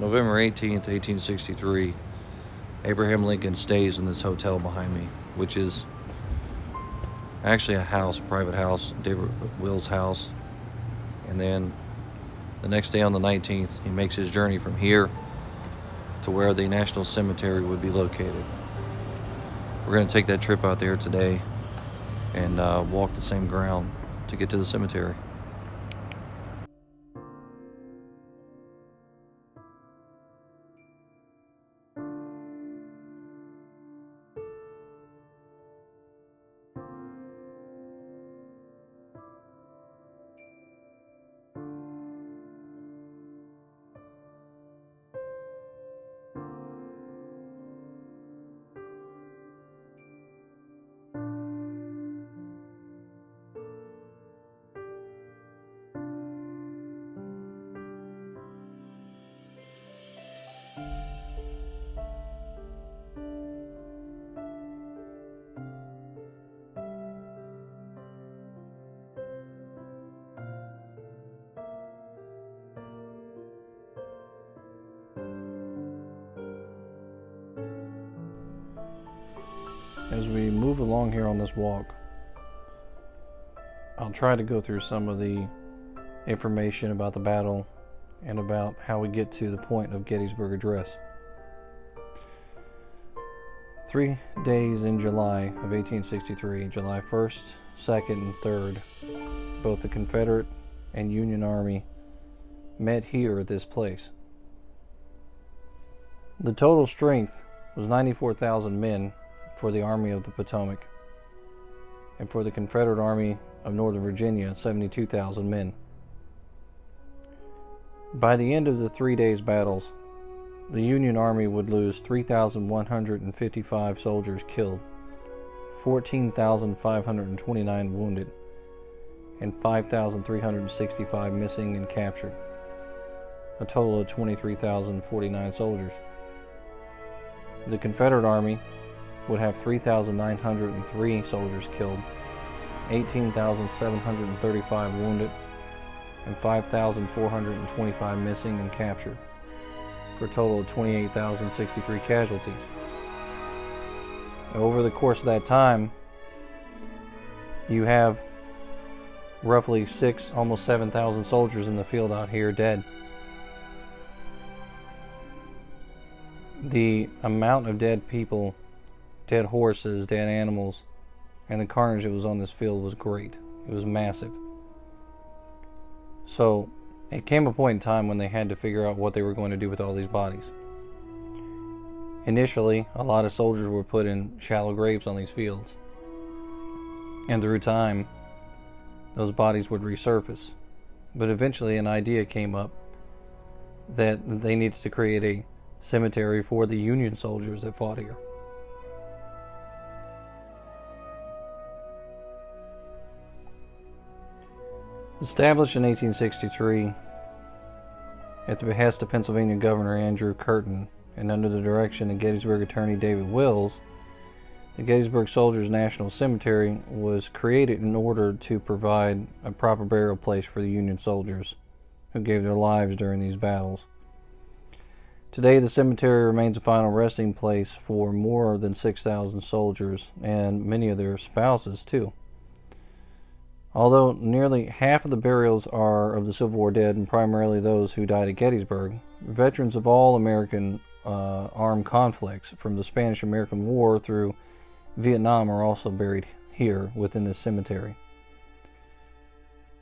November 18th, 1863, Abraham Lincoln stays in this hotel behind me, which is actually a house, a private house, David Will's house. And then the next day on the 19th, he makes his journey from here to where the National Cemetery would be located. We're going to take that trip out there today and walk the same ground to get to the cemetery. As we move along here on this walk, I'll try to go through some of the information about the battle and about how we get to the point of Gettysburg Address. 3 days in July of 1863, July 1st, 2nd, and 3rd, both the Confederate and Union Army met here at this place. The total strength was 94,000 men for the Army of the Potomac, and for the Confederate Army of Northern Virginia, 72,000 men. By the end of the 3 days' battles, the Union Army would lose 3,155 soldiers killed, 14,529 wounded, and 5,365 missing and captured, a total of 23,049 soldiers. The Confederate Army would have 3,903 soldiers killed, 18,735 wounded, and 5,425 missing and captured, for a total of 28,063 casualties. Over the course of that time, you have roughly almost 7,000 soldiers in the field out here dead. The amount of dead people, dead horses, dead animals, and the carnage that was on this field was great. It was massive. So it came a point in time when they had to figure out what they were going to do with all these bodies. Initially, a lot of soldiers were put in shallow graves on these fields, and through time, those bodies would resurface. But eventually an idea came up that they needed to create a cemetery for the Union soldiers that fought here. Established in 1863 at the behest of Pennsylvania Governor Andrew Curtin and under the direction of Gettysburg attorney David Wills, the Gettysburg Soldiers National Cemetery was created in order to provide a proper burial place for the Union soldiers who gave their lives during these battles. Today, the cemetery remains a final resting place for more than 6,000 soldiers and many of their spouses, too. Although nearly half of the burials are of the Civil War dead, and primarily those who died at Gettysburg, veterans of all American armed conflicts, from the Spanish-American War through Vietnam, are also buried here within this cemetery.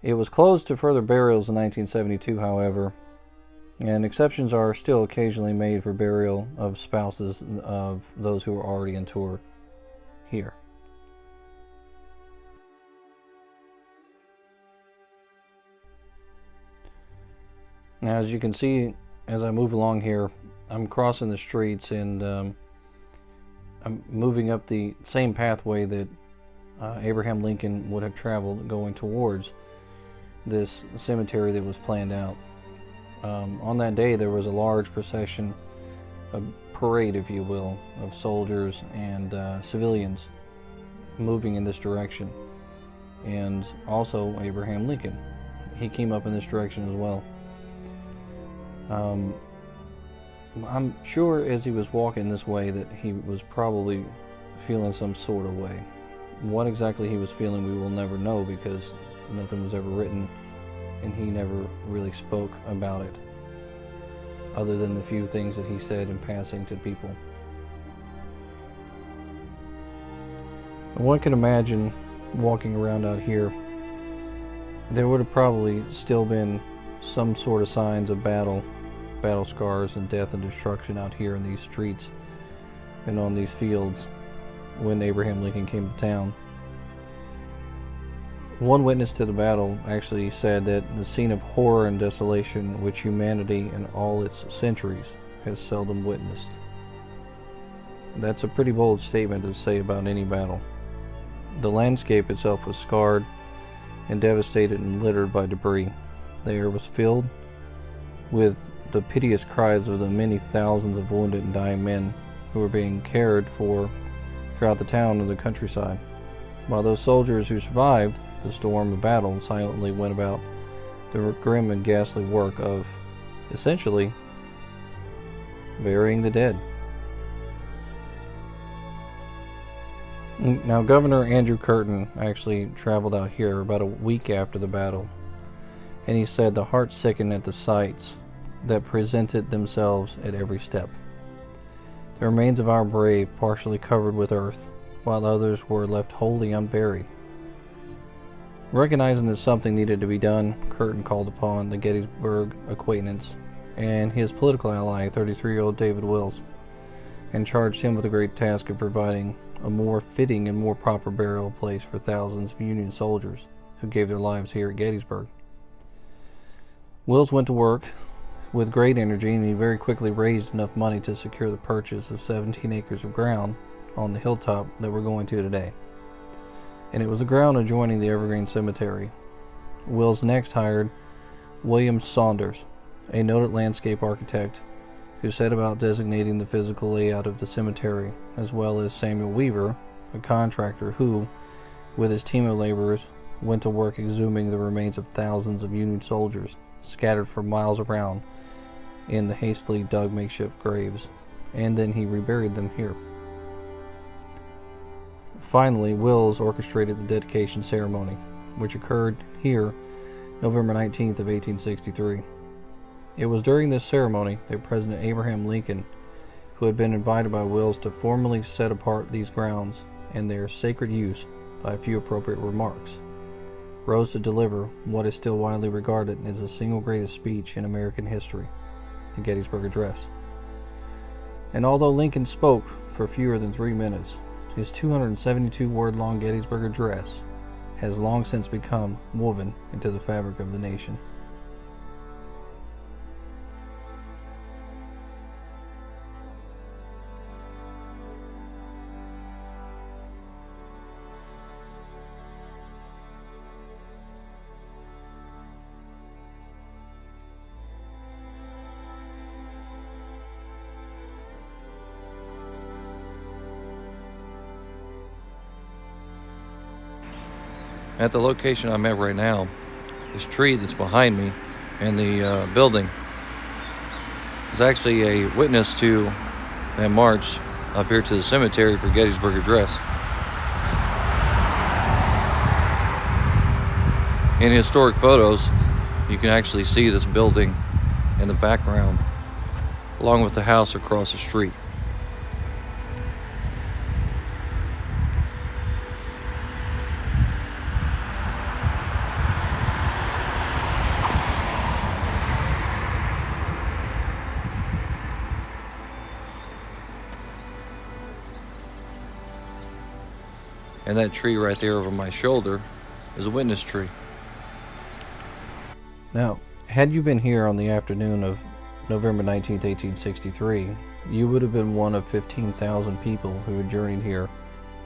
It was closed to further burials in 1972, however, and exceptions are still occasionally made for burial of spouses of those who are already interred here. Now, as you can see, as I move along here, I'm crossing the streets and I'm moving up the same pathway that Abraham Lincoln would have traveled going towards this cemetery that was planned out. On that day, there was a large procession, a parade, if you will, of soldiers and civilians moving in this direction. And also Abraham Lincoln. He came up in this direction as well. I'm sure as he was walking this way that he was probably feeling some sort of way. What exactly he was feeling we will never know, because nothing was ever written and he never really spoke about it, other than the few things that he said in passing to people. One can imagine walking around out here, there would have probably still been some sort of signs of battle scars and death and destruction out here in these streets and on these fields when Abraham Lincoln came to town. One witness to the battle actually said that the scene of horror and desolation which humanity in all its centuries has seldom witnessed. That's a pretty bold statement to say about any battle. The landscape itself was scarred and devastated and littered by debris. The air was filled with the piteous cries of the many thousands of wounded and dying men who were being cared for throughout the town and the countryside, while those soldiers who survived the storm of battle silently went about the grim and ghastly work of, essentially, burying the dead. Now, Governor Andrew Curtin actually traveled out here about a week after the battle, and he said the heart sickened at the sights that presented themselves at every step. The remains of our brave partially covered with earth, while others were left wholly unburied. Recognizing that something needed to be done, Curtin called upon the Gettysburg acquaintance and his political ally, 33-year-old David Wills, and charged him with the great task of providing a more fitting and more proper burial place for thousands of Union soldiers who gave their lives here at Gettysburg. Wills went to work with great energy, and he very quickly raised enough money to secure the purchase of 17 acres of ground on the hilltop that we're going to today. And it was the ground adjoining the Evergreen Cemetery. Wills next hired William Saunders, a noted landscape architect, who set about designating the physical layout of the cemetery, as well as Samuel Weaver, a contractor who, with his team of laborers, went to work exhuming the remains of thousands of Union soldiers scattered for miles around in the hastily dug makeshift graves, and then he reburied them here. Finally, Wills orchestrated the dedication ceremony, which occurred here November 19th of 1863. It was during this ceremony that President Abraham Lincoln, who had been invited by Wills to formally set apart these grounds and their sacred use by a few appropriate remarks, rose to deliver what is still widely regarded as the single greatest speech in American history, the Gettysburg Address. And although Lincoln spoke for fewer than 3 minutes, his 272-word-long Gettysburg Address has long since become woven into the fabric of the nation. At the location I'm at right now, this tree that's behind me and the building is actually a witness to that march up here to the cemetery for Gettysburg Address. In historic photos, you can actually see this building in the background, along with the house across the street. And that tree right there over my shoulder is a witness tree. Now, had you been here on the afternoon of November 19th, 1863, you would have been one of 15,000 people who had journeyed here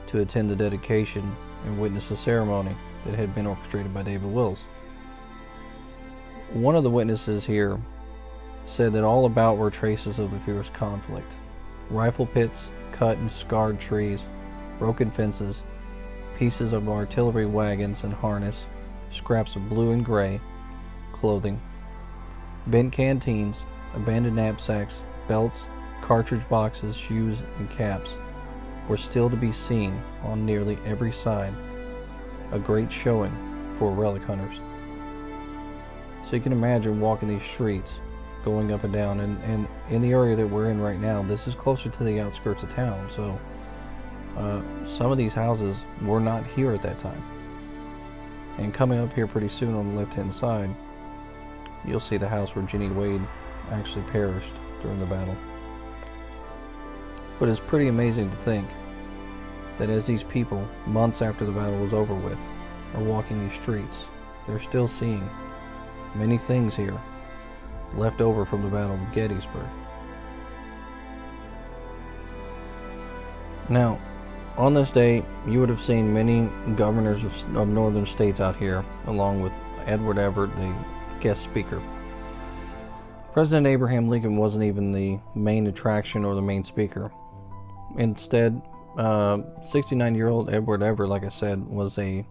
to attend the dedication and witness the ceremony that had been orchestrated by David Wills. One of the witnesses here said that all about were traces of the fierce conflict. Rifle pits, cut and scarred trees, broken fences, pieces of artillery wagons and harness, scraps of blue and gray clothing, bent canteens, abandoned knapsacks, belts, cartridge boxes, shoes, and caps were still to be seen on nearly every side, a great showing for relic hunters. So you can imagine walking these streets, going up and down, and in the area that we're in right now, this is closer to the outskirts of town, so some of these houses were not here at that time. And coming up here pretty soon on the left-hand side, you'll see the house where Jenny Wade actually perished during the battle. But it's pretty amazing to think that as these people, months after the battle was over with, are walking these streets, they're still seeing many things here left over from the Battle of Gettysburg. Now, on this day, you would have seen many governors of northern states out here, along with Edward Everett, the guest speaker. President Abraham Lincoln wasn't even the main attraction or the main speaker. Instead, 69-year-old Edward Everett, like I said, was a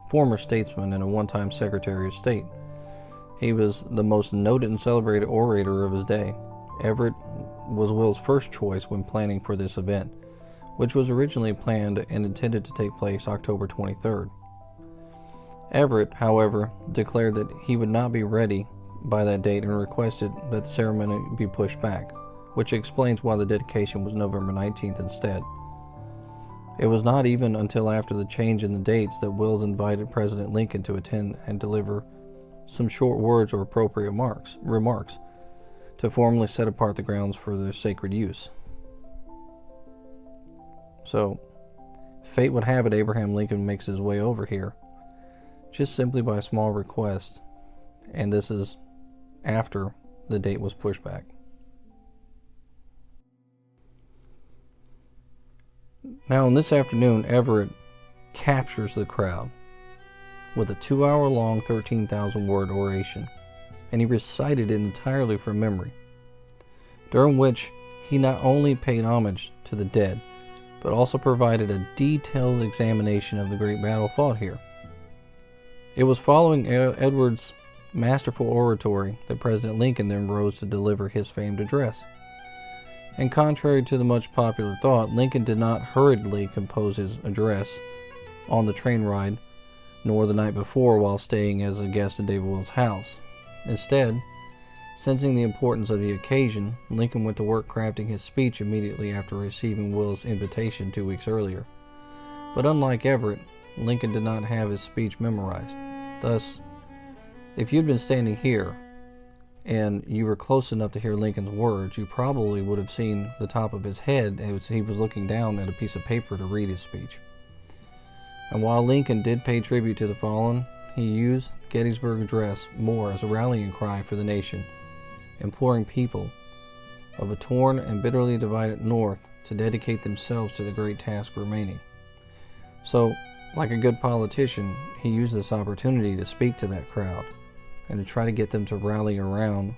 former statesman and a one-time Secretary of State. He was the most noted and celebrated orator of his day. Everett was Will's first choice when planning for this event, which was originally planned and intended to take place October 23rd. Everett, however, declared that he would not be ready by that date and requested that the ceremony be pushed back, which explains why the dedication was November 19th instead. It was not even until after the change in the dates that Wills invited President Lincoln to attend and deliver some short words or appropriate remarks to formally set apart the grounds for their sacred use. So, fate would have it, Abraham Lincoln makes his way over here, just simply by a small request, and this is after the date was pushed back. Now, on this afternoon, Everett captures the crowd with a 2-hour-long, 13,000-word oration, and he recited it entirely from memory, during which he not only paid homage to the dead, but also provided a detailed examination of the great battle fought here. It was following Edward's masterful oratory that President Lincoln then rose to deliver his famed address. And contrary to the much popular thought, Lincoln did not hurriedly compose his address on the train ride, nor the night before while staying as a guest in David Will's house. Instead, sensing the importance of the occasion, Lincoln went to work crafting his speech immediately after receiving Will's invitation 2 weeks earlier. But unlike Everett, Lincoln did not have his speech memorized. Thus, if you'd been standing here and you were close enough to hear Lincoln's words, you probably would have seen the top of his head as he was looking down at a piece of paper to read his speech. And while Lincoln did pay tribute to the fallen, he used Gettysburg Address more as a rallying cry for the nation, imploring people of a torn and bitterly divided North to dedicate themselves to the great task remaining. So, like a good politician, he used this opportunity to speak to that crowd and to try to get them to rally around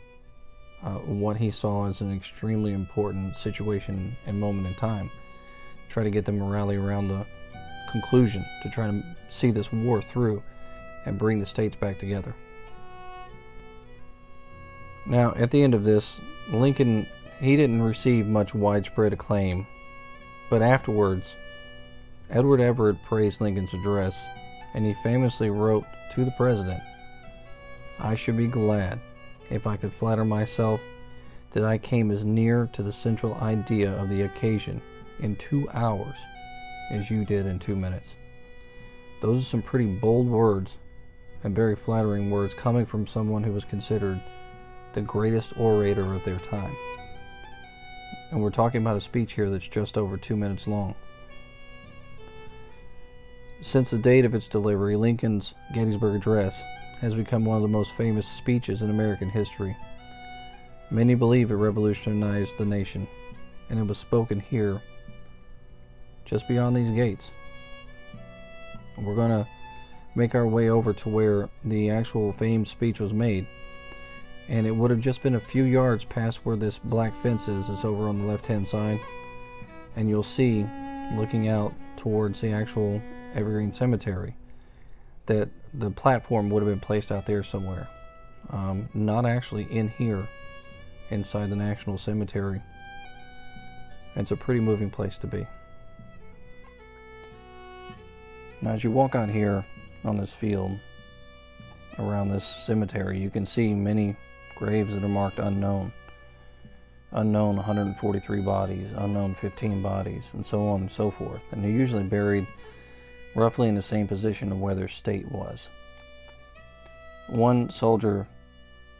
what he saw as an extremely important situation and moment in time. Try to get them to rally around the conclusion, to try to see this war through and bring the states back together. Now, at the end of this, Lincoln, he didn't receive much widespread acclaim, but afterwards, Edward Everett praised Lincoln's address, and he famously wrote to the president, "I should be glad if I could flatter myself that I came as near to the central idea of the occasion in 2 hours as you did in 2 minutes." Those are some pretty bold words and very flattering words coming from someone who was considered the greatest orator of their time. And we're talking about a speech here that's just over 2 minutes long. Since the date of its delivery, Lincoln's Gettysburg Address has become one of the most famous speeches in American history. Many believe it revolutionized the nation, and it was spoken here, just beyond these gates. We're going to make our way over to where the actual famed speech was made, and it would have just been a few yards past where this black fence is. It's over on the left-hand side, and you'll see, looking out towards the actual Evergreen Cemetery, that the platform would have been placed out there somewhere, not actually in here inside the National Cemetery It's a pretty moving place to be. Now, as you walk out here on this field, around this cemetery, you can see many graves that are marked unknown. Unknown 143 bodies, unknown 15 bodies, and so on and so forth. And they're usually buried roughly in the same position of where their state was. One soldier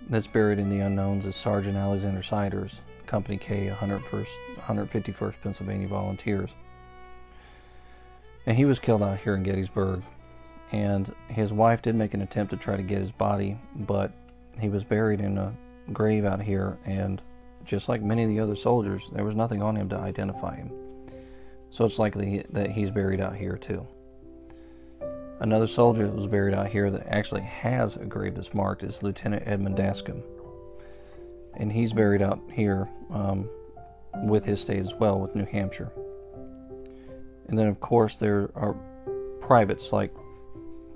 that's buried in the unknowns is Sergeant Alexander Siders, Company K, 151st Pennsylvania Volunteers. And he was killed out here in Gettysburg. And his wife did make an attempt to try to get his body, but he was buried in a grave out here, and just like many of the other soldiers, there was nothing on him to identify him. So it's likely that he's buried out here too. Another soldier that was buried out here that actually has a grave that's marked is Lieutenant Edmund Dascom. And he's buried out here with his state as well, with New Hampshire. And then of course there are privates like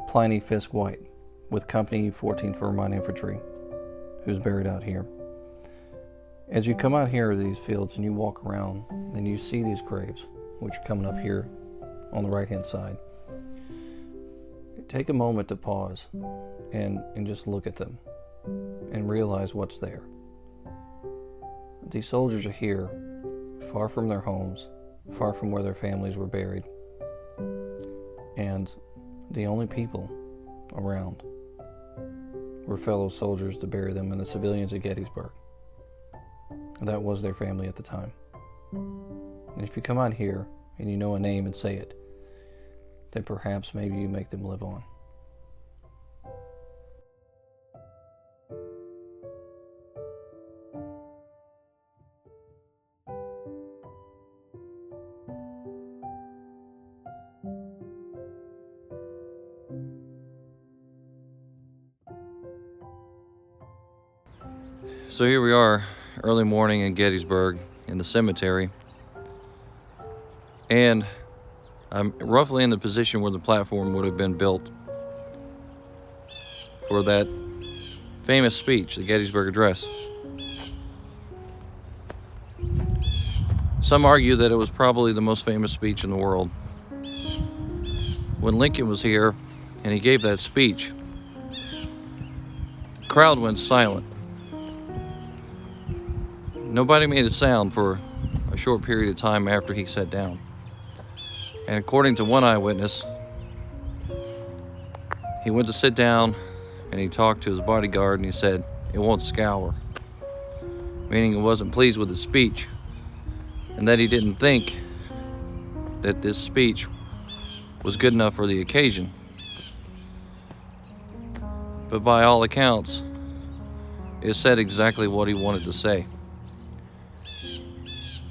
Pliny Fisk White with Company 14th Vermont Infantry, who's buried out here. As you come out here to these fields and you walk around, then you see these graves, which are coming up here on the right hand side. Take a moment to pause and just look at them and realize what's there. These soldiers are here, far from their homes, far from where their families were buried, and the only people around were fellow soldiers to bury them and the civilians at Gettysburg. That was their family at the time. And if you come out here and you know a name and say it, then perhaps maybe you make them live on. So here we are, early morning in Gettysburg, in the cemetery, and I'm roughly in the position where the platform would have been built for that famous speech, the Gettysburg Address. Some argue that it was probably the most famous speech in the world. When Lincoln was here and he gave that speech, the crowd went silent. Nobody made a sound for a short period of time after he sat down. And according to one eyewitness, he went to sit down and he talked to his bodyguard and he said, "It won't scour," meaning he wasn't pleased with his speech and that he didn't think that this speech was good enough for the occasion. But by all accounts, it said exactly what he wanted to say.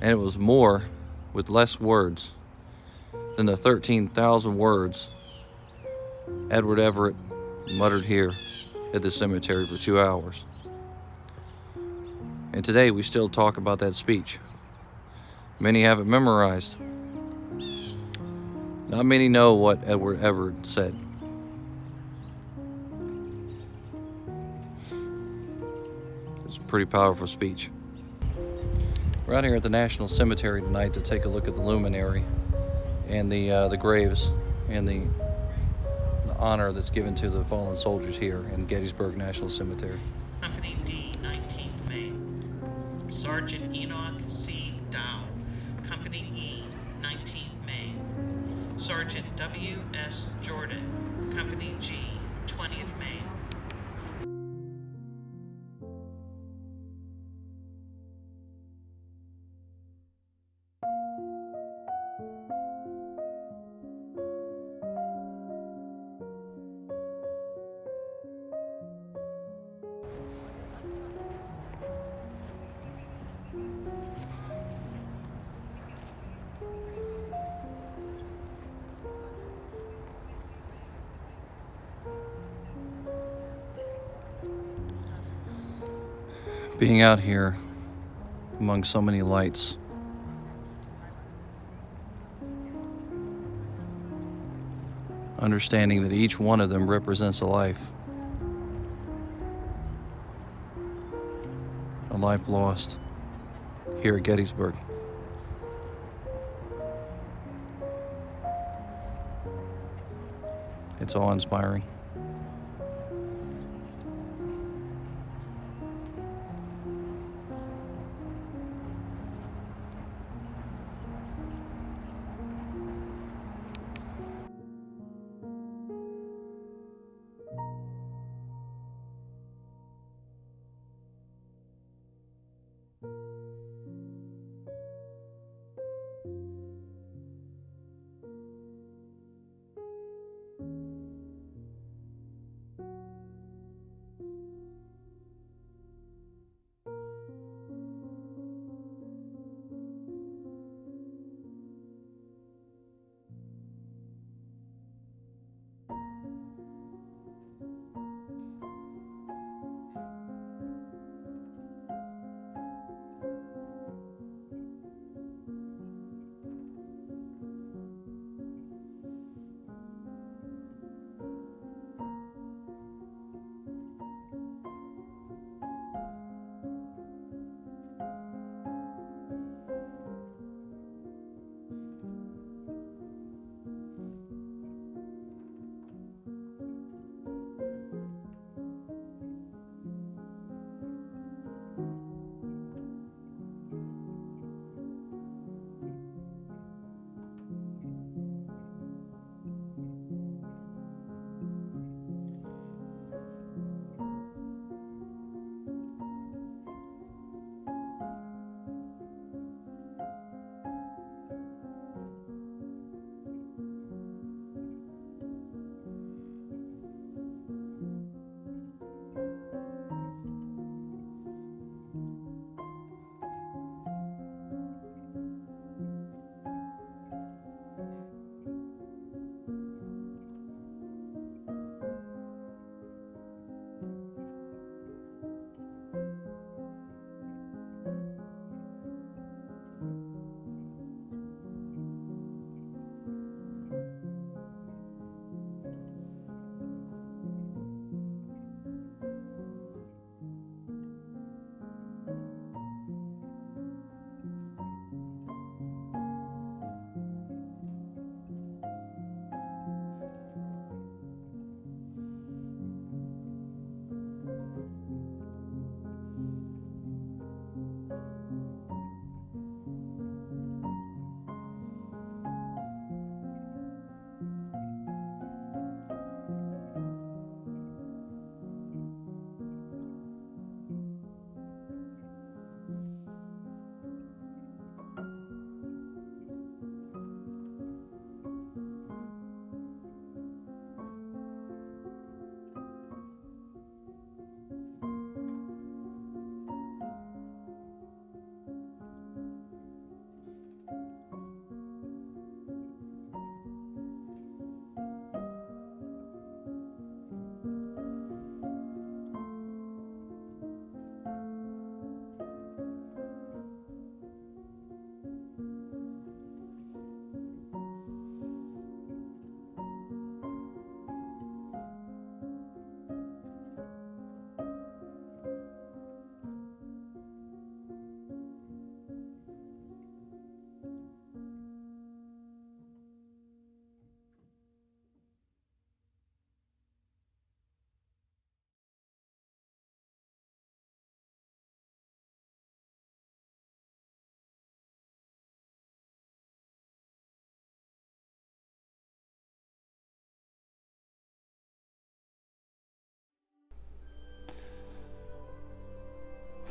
And it was more with less words than the 13,000 words Edward Everett muttered here at the cemetery for 2 hours. And today we still talk about that speech. Many have it memorized. Not many know what Edward Everett said. It's a pretty powerful speech. We're out here at the National Cemetery tonight to take a look at the luminary and the graves and the honor that's given to the fallen soldiers here in Gettysburg National Cemetery. Company D, 19th Maine. Sergeant Enoch C. Dow. Company E, 19th Maine. Sergeant W. S. Jordan. Company G, 20th Maine. Being out here among so many lights, understanding that each one of them represents a life lost here at Gettysburg. It's awe-inspiring.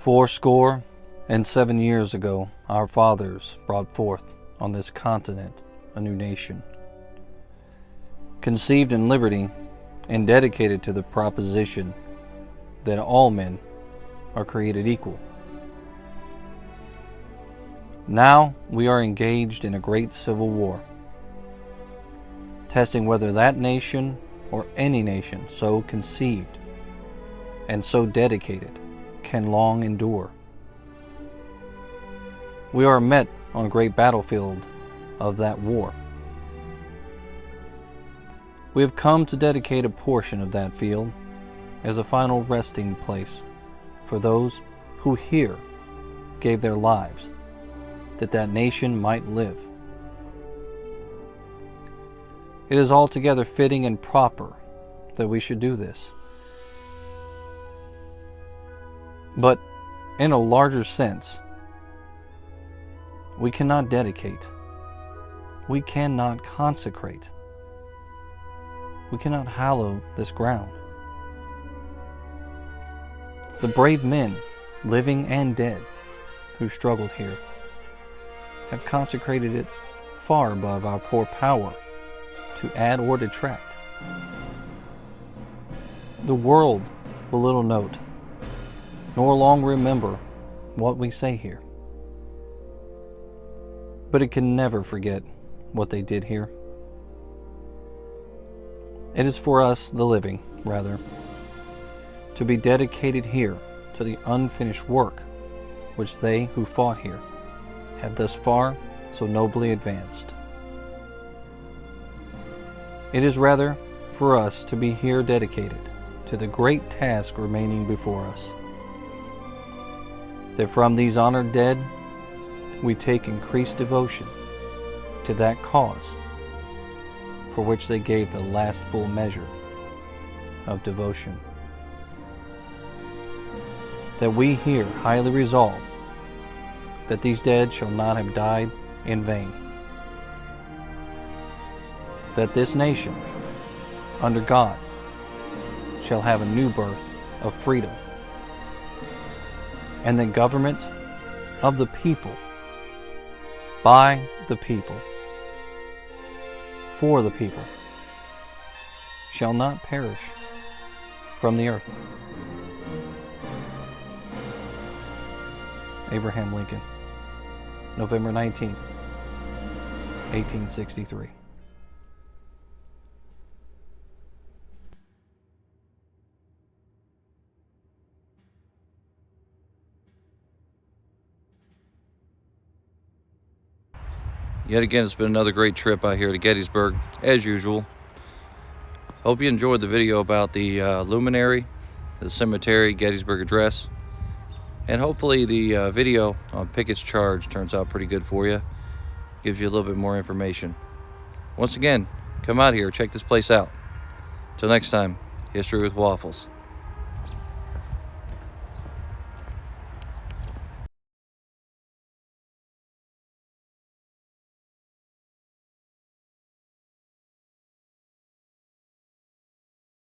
Fourscore and 7 years ago, our fathers brought forth on this continent a new nation, conceived in liberty and dedicated to the proposition that all men are created equal. Now we are engaged in a great civil war, testing whether that nation or any nation so conceived and so dedicated can long endure. We are met on a great battlefield of that war. We have come to dedicate a portion of that field as a final resting place for those who here gave their lives that that nation might live. it is altogether fitting and proper that we should do this. But in a larger sense, we cannot dedicate, we cannot consecrate, we cannot hallow this ground. The brave men, living and dead, who struggled here, have consecrated it far above our poor power to add or detract. The world will little note, nor long remember what we say here. But it can never forget what they did here. It is for us, the living, rather, to be dedicated here to the unfinished work which they who fought here have thus far so nobly advanced. It is rather for us to be here dedicated to the great task remaining before us, that from these honored dead we take increased devotion to that cause for which they gave the last full measure of devotion. That we here highly resolve that these dead shall not have died in vain. That this nation, under God, shall have a new birth of freedom. And the government of the people, by the people, for the people, shall not perish from the earth. Abraham Lincoln, November 19th, 1863. Yet again, it's been another great trip out here to Gettysburg, as usual. Hope you enjoyed the video about the luminary, the cemetery, Gettysburg Address. And hopefully the video on Pickett's charge turns out pretty good for you. Gives you a little bit more information. Once again, come out here, check this place out. Till next time, History with Waffles.